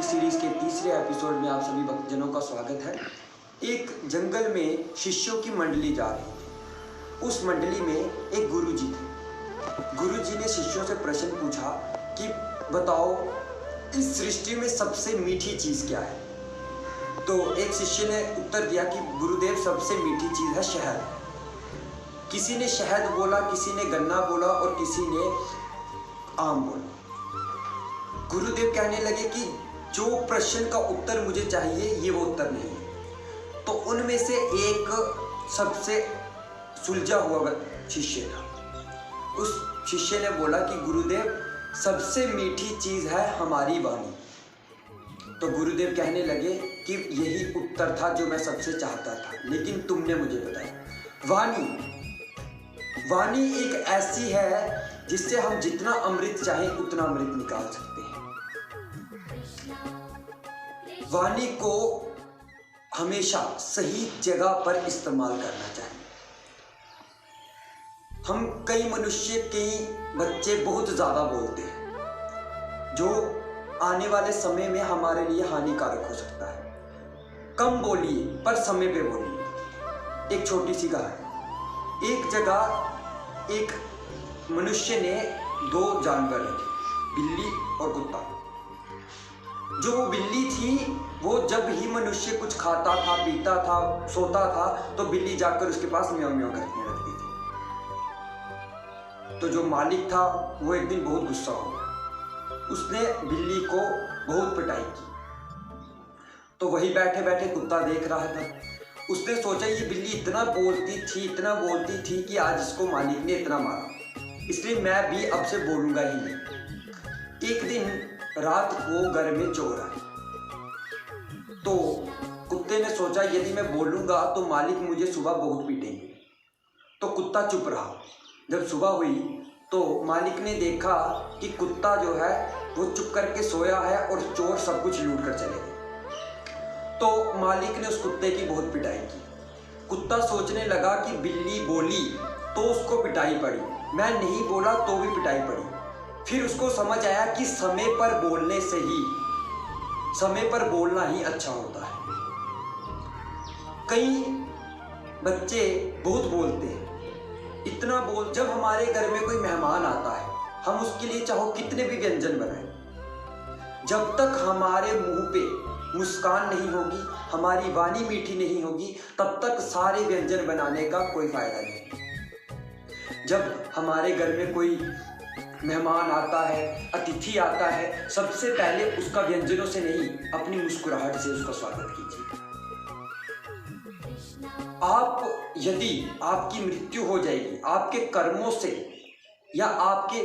Series के तीसरे episode में आप सभी भक्तजनों का स्वागत है। एक जंगल में शिष्यों की मंडली जा रही थी। उस मंडली में एक गुरुजी थे। गुरुजी ने शिष्यों से प्रश्न पूछा कि बताओ, इस सृष्टि में सबसे मीठी चीज़ क्या है। तो एक शिष्य ने उत्तर दिया कि गुरुदेव, सबसे मीठी चीज़ है शहद। किसी ने शहद बोला, किसी ने गन्ना बोला और किसी ने आम बोला। गुरुदेव कहने लगे कि जो प्रश्न का उत्तर मुझे चाहिए ये वो उत्तर नहीं है। तो उनमें से एक सबसे सुलझा हुआ शिष्य था। उस शिष्य ने बोला कि गुरुदेव, सबसे मीठी चीज़ है हमारी वाणी। तो गुरुदेव कहने लगे कि यही उत्तर था जो मैं सबसे चाहता था, लेकिन तुमने मुझे बताया। वाणी एक ऐसी है जिससे हम जितना अमृत चाहें उतना अमृत निकाल सकते हैं। वाणी को हमेशा सही जगह पर इस्तेमाल करना चाहिए। हम कई बच्चे बहुत ज़्यादा बोलते हैं, जो आने वाले समय में हमारे लिए हानिकारक हो सकता है। कम बोलिए पर समय पे बोलिए। एक छोटी सी कहानी। एक जगह एक मनुष्य ने दो जानवर रखे, बिल्ली और कुत्ता। जो वो बिल्ली थी, वो जब ही मनुष्य कुछ खाता था, पीता था, सोता था, तो बिल्ली जाकर उसके पास म्याऊं म्याऊं करने लगती थी। तो जो मालिक था वो एक दिन बहुत गुस्सा हो गया। उसने बिल्ली को बहुत पिटाई की। तो वही बैठे बैठे कुत्ता देख रहा था। उसने सोचा ये बिल्ली इतना बोलती थी कि आज इसको मालिक ने इतना मारा, इसलिए मैं भी अब से बोलूँगा ही नहीं। एक दिन रात को घर में चोर आए। तो कुत्ते ने सोचा यदि मैं बोलूँगा तो मालिक मुझे सुबह बहुत पीटेंगे। तो कुत्ता चुप रहा। जब सुबह हुई तो मालिक ने देखा कि कुत्ता जो है वो चुप करके सोया है और चोर सब कुछ लूट कर चले गए। तो मालिक ने उस कुत्ते की बहुत पिटाई की। कुत्ता सोचने लगा कि बिल्ली बोली तो उसको पिटाई पड़ी, मैं नहीं बोला तो भी पिटाई पड़ी। फिर उसको समझ आया कि समय पर बोलना ही अच्छा होता है। कई बच्चे बहुत बोलते हैं, जब हमारे घर में कोई मेहमान आता है, हम उसके लिए चाहो कितने भी व्यंजन बनाएं, जब तक हमारे मुंह पे मुस्कान नहीं होगी, हमारी वाणी मीठी नहीं होगी, तब तक सारे व्यंजन बनाने का कोई फायदा नहीं। जब हमारे घर में कोई मेहमान आता है, अतिथि आता है, सबसे पहले उसका व्यंजनों से नहीं, अपनी मुस्कुराहट से उसका स्वागत कीजिए। यदि आपकी मृत्यु हो जाएगी, आपके कर्मों से या आपके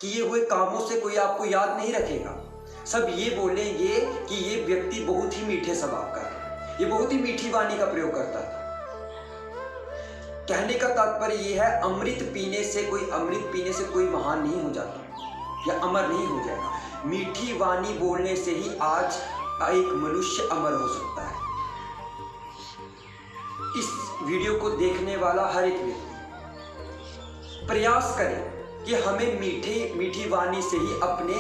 किए हुए कामों से कोई आपको याद नहीं रखेगा। सब ये बोलेंगे कि ये व्यक्ति बहुत ही मीठे स्वभाव का है, ये बहुत ही मीठी वाणी का प्रयोग करता था। कहने का तात्पर्य यह है, अमृत पीने से कोई महान नहीं हो जाता या अमर नहीं हो जाएगा। मीठी वाणी बोलने से ही आज एक मनुष्य अमर हो सकता है। इस वीडियो को देखने वाला हर एक व्यक्ति प्रयास करे कि हमें मीठी वाणी से ही अपने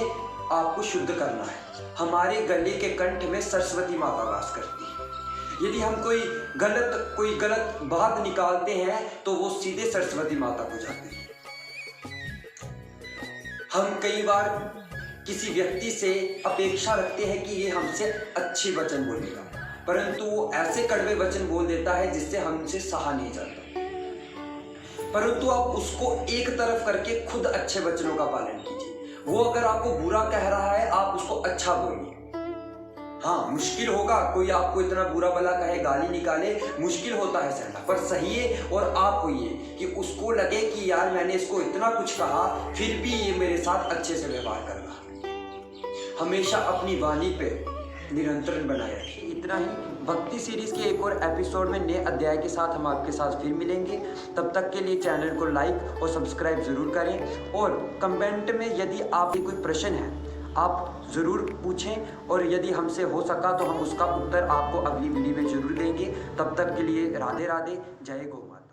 आप को शुद्ध करना है। हमारे गले के कंठ में सरस्वती माता वास करती है। यदि हम कोई गलत बात निकालते हैं तो वो सीधे सरस्वती माता को जाती है। हम कई बार किसी व्यक्ति से अपेक्षा रखते हैं कि ये हमसे अच्छे वचन बोलेगा, परंतु वो ऐसे कड़वे वचन बोल देता है जिससे हमसे सहा नहीं जाता। परंतु आप उसको एक तरफ करके खुद अच्छे वचनों का पालन कीजिए। वो अगर आपको बुरा कह रहा है, आप उसको अच्छा बोलिए। हाँ, मुश्किल होगा, कोई आपको इतना बुरा भला कहे, गाली निकाले, मुश्किल होता है सहना, पर सहिए और आप होइए कि उसको लगे कि यार मैंने इसको इतना कुछ कहा, फिर भी ये मेरे साथ अच्छे से व्यवहार कर रहा। हमेशा अपनी वाणी पे निरंतरण बनाए रखिए। इतना ही। भक्ति सीरीज के एक और एपिसोड में नए अध्याय के साथ हम आपके साथ फिर मिलेंगे। तब तक के लिए चैनल को लाइक और सब्सक्राइब ज़रूर करें, और कमेंट में यदि आपकी कोई प्रश्न है आप ज़रूर पूछें, और यदि हमसे हो सका तो हम उसका उत्तर आपको अगली वीडियो में ज़रूर देंगे। तब तक के लिए राधे राधे, जय गौ माता।